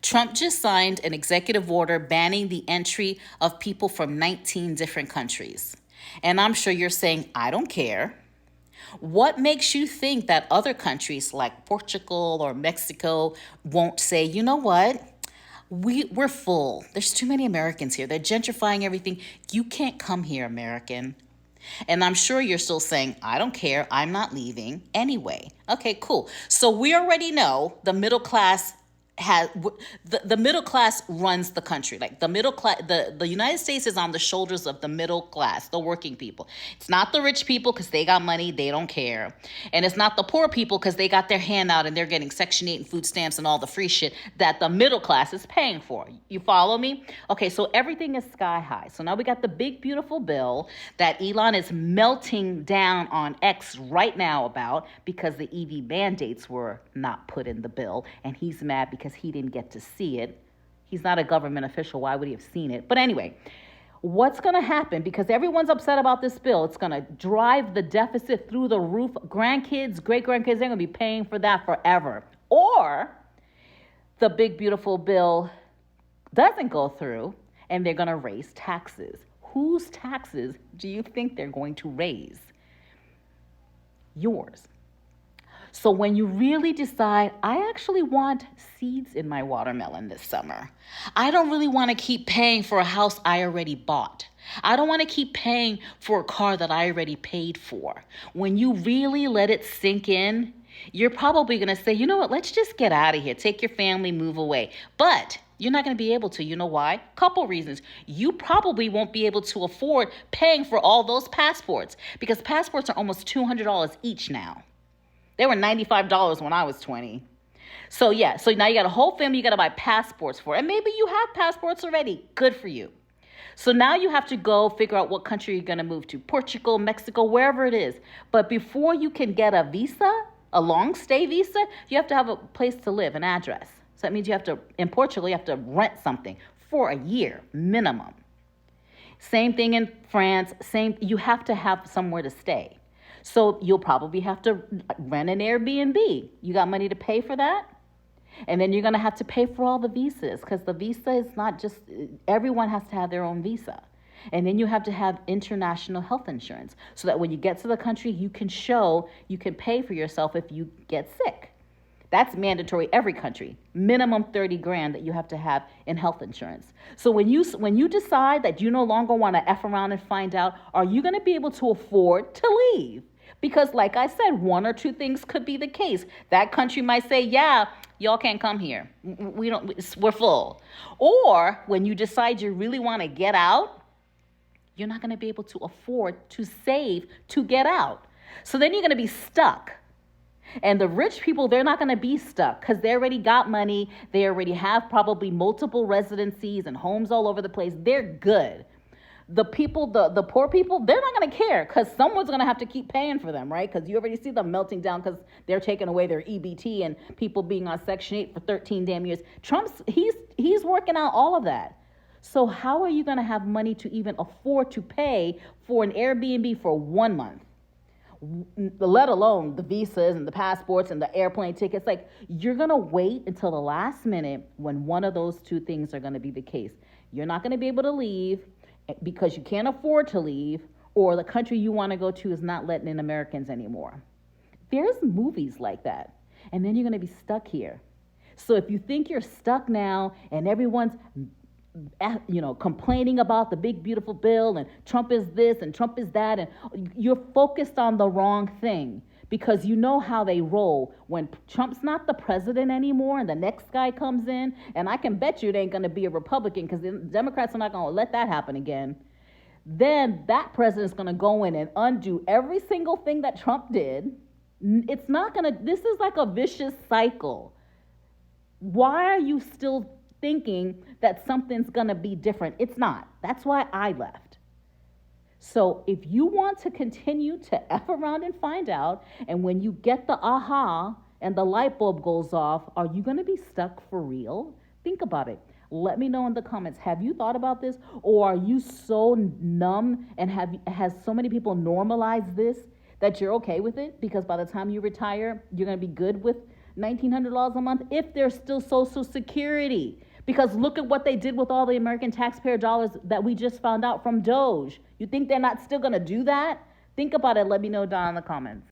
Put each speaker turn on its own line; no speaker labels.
Trump just signed an executive order banning the entry of people from 19 different countries. And I'm sure you're saying, I don't care. What makes you think that other countries like Portugal or Mexico won't say, you know what? We're full. There's too many Americans here. They're gentrifying everything. You can't come here, American. And I'm sure you're still saying, I don't care. I'm not leaving anyway. Okay, cool. So we already know the middle class has the middle class runs the country. Like the middle class, the United States is on the shoulders of the middle class, the working people. It's not the rich people because they got money, they don't care. And it's not the poor people because they got their hand out and they're getting Section 8 and food stamps and all the free shit that the middle class is paying for. You follow me? Okay, so everything is sky high. So now we got the big, beautiful bill that Elon is melting down on X right now about because the EV mandates were not put in the bill. And he's mad because he didn't get to see it. He's not a government official. Why would he have seen it? But anyway, what's going to happen? Because everyone's upset about this bill. It's going to drive the deficit through the roof. Grandkids, great-grandkids, they're going to be paying for that forever. Or the big, beautiful bill doesn't go through and they're going to raise taxes. Whose taxes do you think they're going to raise? Yours. So when you really decide, I actually want seeds in my watermelon this summer. I don't really want to keep paying for a house I already bought. I don't want to keep paying for a car that I already paid for. When you really let it sink in, you're probably going to say, you know what, let's just get out of here. Take your family, move away. But you're not going to be able to. You know why? Couple reasons. You probably won't be able to afford paying for all those passports because passports are almost $200 each now. They were $95 when I was 20. So yeah, so now you got a whole family you got to buy passports for. And maybe you have passports already. Good for you. So now you have to go figure out what country you're going to move to. Portugal, Mexico, wherever it is. But before you can get a visa, a long stay visa, you have to have a place to live, an address. So that means you have to, in Portugal, you have to rent something for a year minimum. Same thing in France, you have to have somewhere to stay. So you'll probably have to rent an Airbnb. You got money to pay for that? And then you're going to have to pay for all the visas because the visa is not just, everyone has to have their own visa. And then you have to have international health insurance so that when you get to the country, you can show you can pay for yourself if you get sick. That's mandatory every country. Minimum 30 grand that you have to have in health insurance. So when you decide that you no longer want to F around and find out, are you going to be able to afford to leave? Because like I said, one or two things could be the case. That country might say, yeah, y'all can't come here. We're full. Or when you decide you really want to get out, you're not going to be able to afford to save to get out. So then you're going to be stuck. And the rich people, they're not going to be stuck because they already got money. They already have probably multiple residencies and homes all over the place. They're good. The people, the poor people, they're not going to care because someone's going to have to keep paying for them, right? Because you already see them melting down because they're taking away their EBT and people being on Section 8 for 13 damn years. He's working out all of that. So how are you going to have money to even afford to pay for an Airbnb for 1 month? Let alone the visas and the passports and the airplane tickets. Like, you're going to wait until the last minute when one of those two things are going to be the case. You're not going to be able to leave because you can't afford to leave, or the country you want to go to is not letting in Americans anymore. There's movies like that. And then you're going to be stuck here. So if you think you're stuck now and everyone's complaining about the big, beautiful bill and Trump is this and Trump is that, and you're focused on the wrong thing because you know how they roll. When Trump's not the president anymore and the next guy comes in, and I can bet you it ain't going to be a Republican because the Democrats are not going to let that happen again, then that president's going to go in and undo every single thing that Trump did. It's not going to, this is like a vicious cycle. Why are you still thinking that something's going to be different? It's not. That's why I left. So if you want to continue to F around and find out, and when you get the aha and the light bulb goes off, are you going to be stuck for real? Think about it. Let me know in the comments. Have you thought about this? Or are you so numb and has so many people normalized this that you're okay with it? Because by the time you retire, you're going to be good with $1,900 a month if there's still Social Security. Because look at what they did with all the American taxpayer dollars that we just found out from Doge. You think they're not still going to do that? Think about it. Let me know down in the comments.